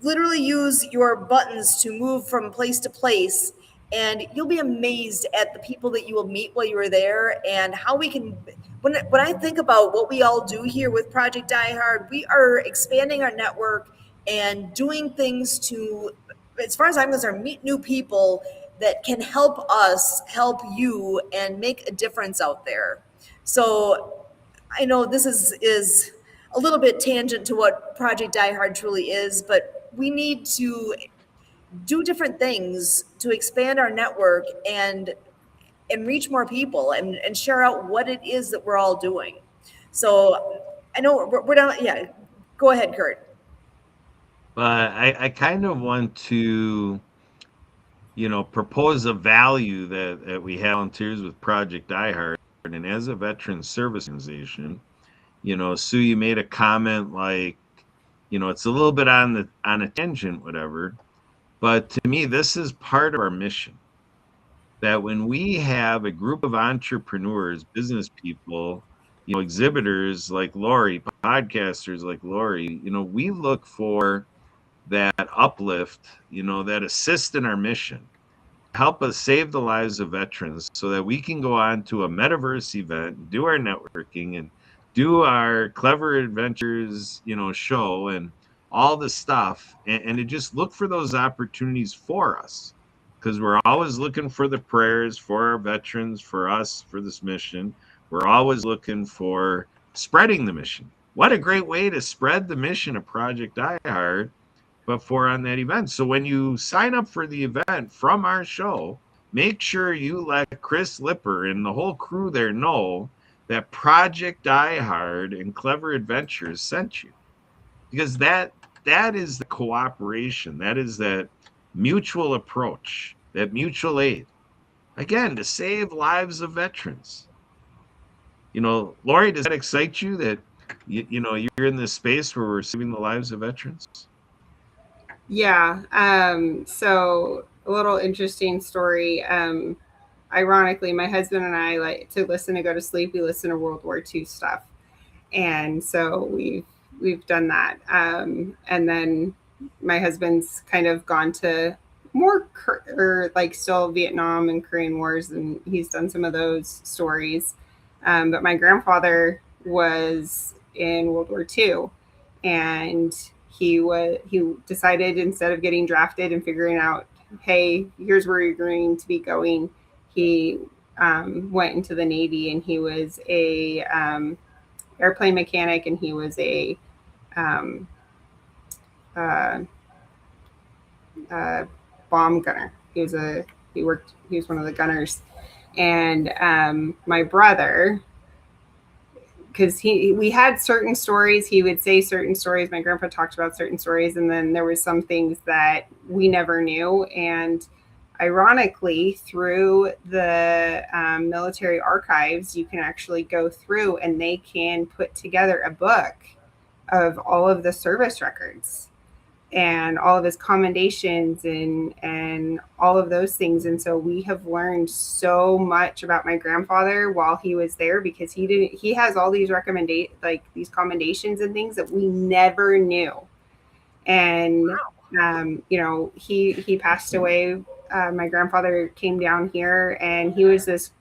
literally use your buttons to move from place to place, and you'll be amazed at the people that you will meet while you are there and how we can. When I think about what we all do here with Project Die Hard, we are expanding our network and doing things to, as far as I'm concerned, meet new people that can help us help you and make a difference out there. So I know this is a little bit tangent to what Project Die Hard truly is, but we need to do different things to expand our network and reach more people and share out what it is that we're all doing. So I know we're not, yeah, go ahead, Kurt. But I kind of want to, propose a value that we have volunteers with Project Die Hard, and as a veteran service organization, Sue, you made a comment like, it's a little bit on a tangent, whatever. But to me, this is part of our mission. That when we have a group of entrepreneurs, business people, exhibitors like Lori, podcasters like Lori, we look for that uplift, that assist in our mission, help us save the lives of veterans so that we can go on to a metaverse event, do our networking and do our Clever Adventures, show and all the stuff, and to just look for those opportunities for us, because we're always looking for the prayers for our veterans, for us, for this mission. We're always looking for spreading the mission, what a great way to spread the mission of Project Die Hard before on that event. So when you sign up for the event from our show, make sure you let Chris Lipper and the whole crew there know that Project Die Hard and Clever Adventures sent you, because that is the cooperation, that is that mutual approach, that mutual aid, again, to save lives of veterans. Lori, does that excite you that you're in this space where we're saving the lives of veterans? Yeah. So a little interesting story. Ironically, my husband and I like to listen to go to sleep. We listen to World War II stuff, and so we've done that. And then my husband's kind of gone to more or like still Vietnam and Korean Wars, and he's done some of those stories. But my grandfather was in World War II, and he decided, instead of getting drafted and figuring out, hey, here's where you're going to be going, he went into the Navy, and he was a airplane mechanic, and he was a bomb gunner. He was one of the gunners. And my brother, because we had certain stories, he would say certain stories. My grandpa talked about certain stories, and then there was some things that we never knew. And ironically, through the military archives, you can actually go through and they can put together a book of all of the service records and all of his commendations and all of those things. And so we have learned so much about my grandfather while he was there, because he has all these these commendations and things that we never knew. And he passed away. My grandfather came down here, and he was this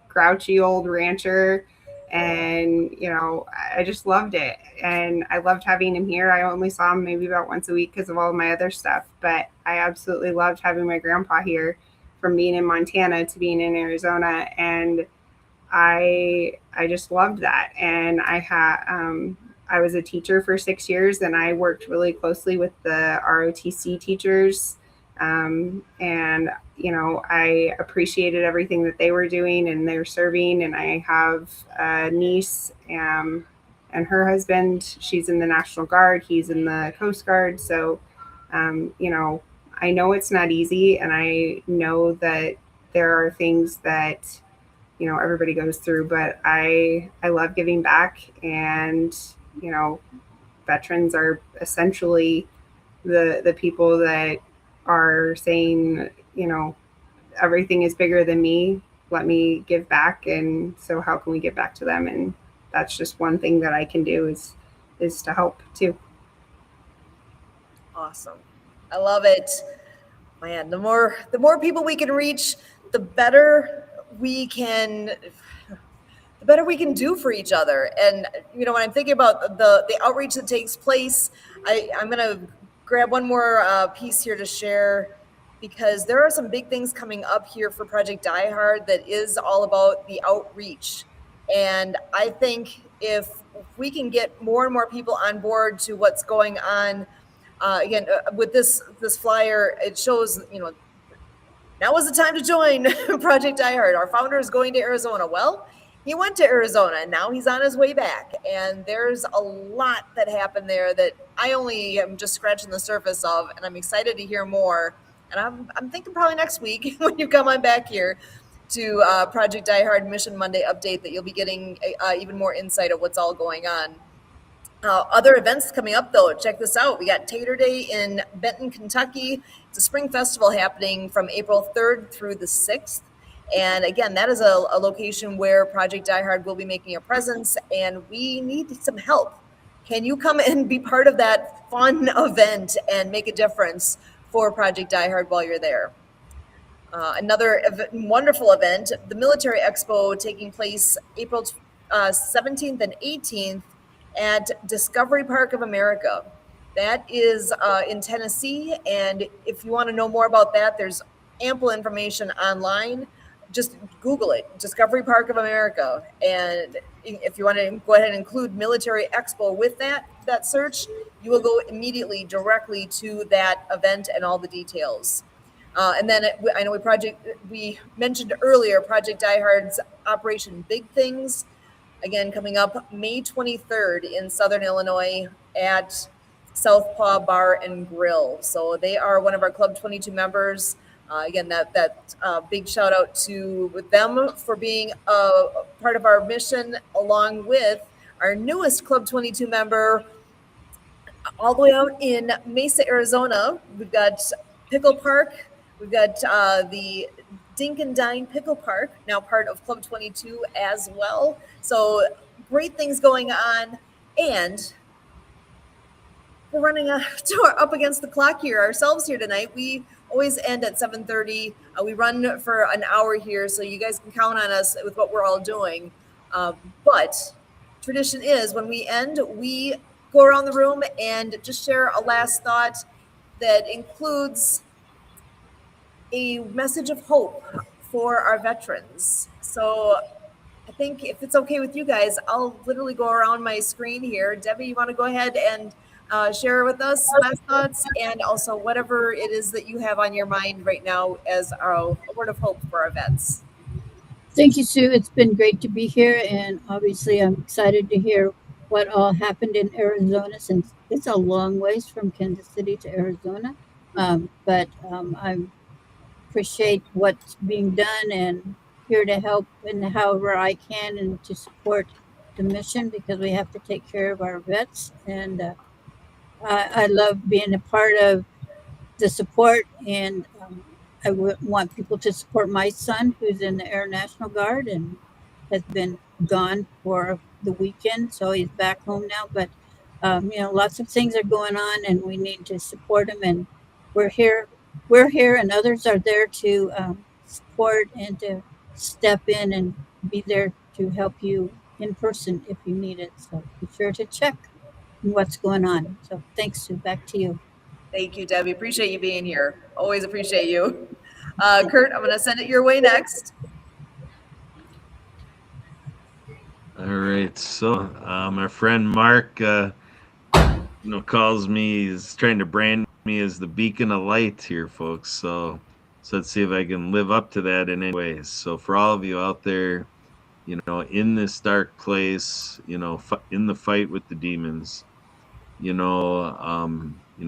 grouchy old rancher, and I just loved it, and I loved having him here. I only saw him maybe about once a week because of all of my other stuff, but I absolutely loved having my grandpa here, from being in Montana to being in Arizona, and I just loved that. And I was a teacher for 6 years, and I worked really closely with the ROTC teachers, and I appreciated everything that they were doing and they're serving. And I have a niece and her husband. She's in the National Guard. He's in the Coast Guard. So, I know it's not easy, and I know that there are things that, everybody goes through, but I love giving back. And, veterans are essentially the people that are saying, everything is bigger than me. Let me give back. And so how can we give back to them? And that's just one thing that I can do is to help too. Awesome. I love it. Man, the more people we can reach, the better we can do for each other. And when I'm thinking about the outreach that takes place, I'm going to grab one more piece here to share, because there are some big things coming up here for Project Die Hard that is all about the outreach. And I think if we can get more and more people on board to what's going on, again, with this flyer, it shows, now is the time to join Project Die Hard. Our founder is going to Arizona. Well, he went to Arizona, and now he's on his way back. And there's a lot that happened there that I only am just scratching the surface of, and I'm excited to hear more. And I'm thinking probably next week when you come on back here to Project Die Hard Mission Monday update, that you'll be getting even more insight of what's all going on. Other events coming up, though, check this out. We got Tater Day in Benton, Kentucky. It's a spring festival happening from April 3rd through the 6th. And again, that is a location where Project Die Hard will be making a presence, and we need some help. Can you come and be part of that fun event and make a difference for Project Die Hard while you're there? Another wonderful event, the Military Expo, taking place April 17th and 18th at Discovery Park of America. That is in Tennessee, and if you want to know more about that, there's ample information online. just Google it, Discovery Park of America. And if you want to go ahead and include Military Expo with that search, you will go immediately directly to that event and all the details. And then I know we mentioned earlier Project Die Hard's Operation Big Things, again coming up May 23rd in Southern Illinois at Southpaw Bar and Grill. So they are one of our Club 22 members. Again, that big shout out to them for being a part of our mission, along with our newest Club 22 member, all the way out in Mesa, Arizona. We've got Pickle Park. We've got the Dink and Dine Pickle Park, now part of Club 22 as well. So great things going on. And we're running up against the clock here ourselves here tonight. We always end at 7:30. We run for an hour here, so you guys can count on us with what we're all doing. But tradition is when we end, we go around the room and just share a last thought that includes a message of hope for our veterans. So I think if it's okay with you guys, I'll literally go around my screen here. Debbie, you want to go ahead and share with us last thoughts, and also whatever it is that you have on your mind right now as a word of hope for our vets. Thank you, Sue. It's been great to be here, and obviously I'm excited to hear what all happened in Arizona, since it's a long ways from Kansas City to Arizona. But I appreciate what's being done, and here to help in however I can and to support the mission, because we have to take care of our vets. And I love being a part of the support, and I want people to support my son, who's in the Air National Guard and has been gone for the weekend, so he's back home now. But lots of things are going on, and we need to support him. And we're here, and others are there to support and to step in and be there to help you in person if you need it. So be sure to check what's going on. So thanks, Sue. Back to you. Thank you, Debbie. Appreciate you being here. Always appreciate you. Kurt, I'm going to send it your way next. All right. So my friend Mark, calls me, is trying to brand me as the beacon of light here, folks. So let's see if I can live up to that in any ways. So for all of you out there, in this dark place, in the fight with the demons,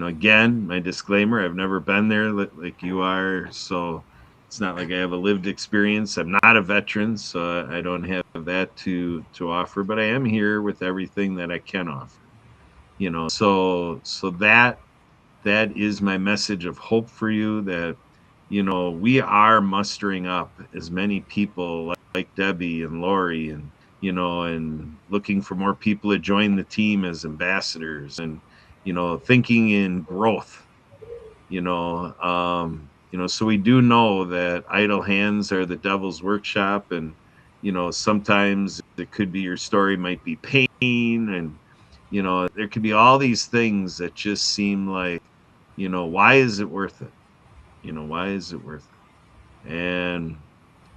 again, my disclaimer, I've never been there like you are. So it's not like I have a lived experience. I'm not a veteran, so I don't have that to offer, but I am here with everything that I can offer, so that is my message of hope for you, that, we are mustering up as many people like Debbie and Lori, and, and looking for more people to join the team as ambassadors, and, thinking in growth, so we do know that idle hands are the devil's workshop. And, sometimes it could be your story might be pain, and, there could be all these things that just seem like, why is it worth it? Why is it worth it? And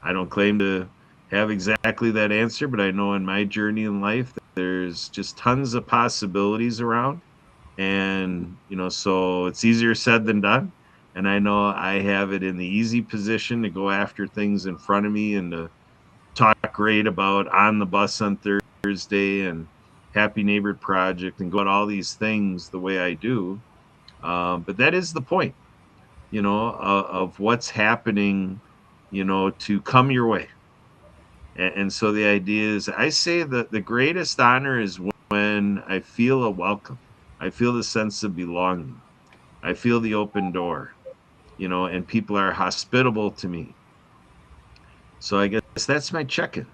I don't claim to have exactly that answer, but I know in my journey in life, there's just tons of possibilities around. And, so it's easier said than done. And I know I have it in the easy position to go after things in front of me and to talk great about On the Bus on Thursday and Happy Neighbor Project and go at all these things the way I do. But that is the point, of what's happening, to come your way. And so the idea is, I say that the greatest honor is when I feel a welcome. I feel the sense of belonging. I feel the open door, and people are hospitable to me. So I guess that's my check-in.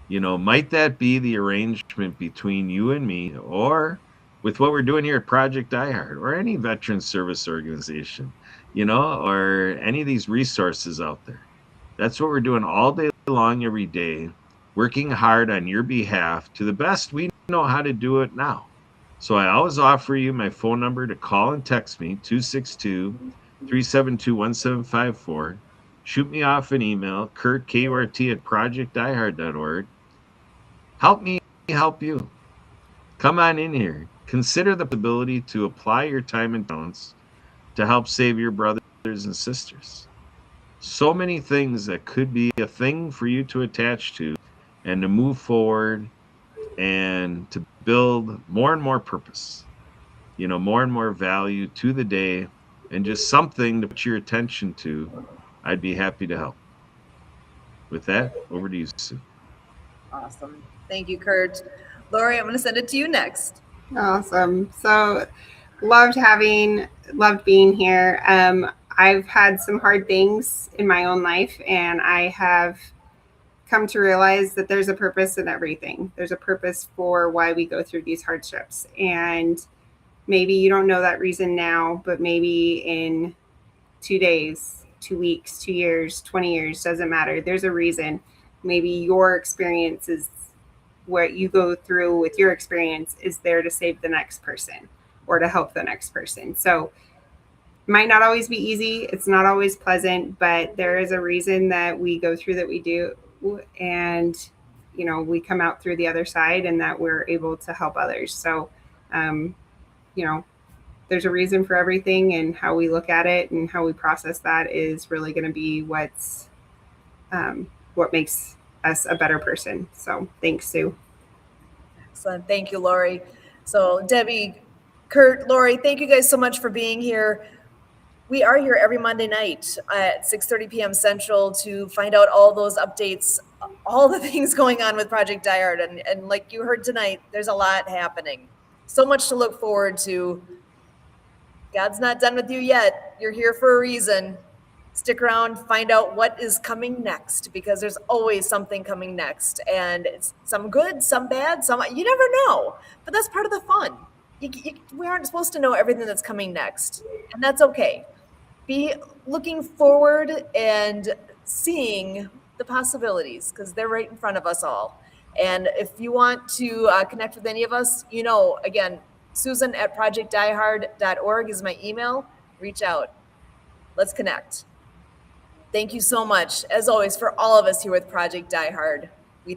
Might that be the arrangement between you and me, or with what we're doing here at Project Die Hard, or any veteran service organization, or any of these resources out there. That's what we're doing all day long, every day, working hard on your behalf to the best we know how to do it now. So I always offer you my phone number to call and text me, 262-372-1754. shoot me off an email, Kurt, KURT at projectdiehard.org. Help me help you. Come on in here. Consider the possibility to apply your time and talents to help save your brothers and sisters. So many things that could be a thing for you to attach to and to move forward and to build more and more purpose, more and more value to the day, and just something to put your attention to. I'd be happy to help. With that, over to you, Sue. Awesome. Thank you, Kurt. Lori, I'm going to send it to you next. Awesome. So loved being here. I've had some hard things in my own life, and I have come to realize that there's a purpose in everything. There's a purpose for why we go through these hardships. And maybe you don't know that reason now, but maybe in 2 days, 2 weeks, 2 years, 20 years, doesn't matter. There's a reason. Maybe your experience is what you go through with your experience is there to save the next person or to help the next person. So it might not always be easy. It's not always pleasant, but there is a reason that we go through that we do. And, we come out through the other side and that we're able to help others. So, there's a reason for everything, and how we look at it and how we process that is really going to be what makes us a better person. So thanks, Sue. Excellent. Thank you, Lori. So Debbie, Kurt, Lori, thank you guys so much for being here. We are here every Monday night at 6:30 p.m. Central to find out all those updates, all the things going on with Project Die Hard. And like you heard tonight, there's a lot happening. So much to look forward to. God's not done with you yet. You're here for a reason. Stick around, find out what is coming next, because there's always something coming next. And it's some good, some bad, you never know. But that's part of the fun. We aren't supposed to know everything that's coming next. And that's okay. Be looking forward and seeing the possibilities, because they're right in front of us all. And if you want to connect with any of us, again, Susan at projectdiehard.org is my email. Reach out. Let's connect. Thank you so much, as always, for all of us here with Project Die Hard.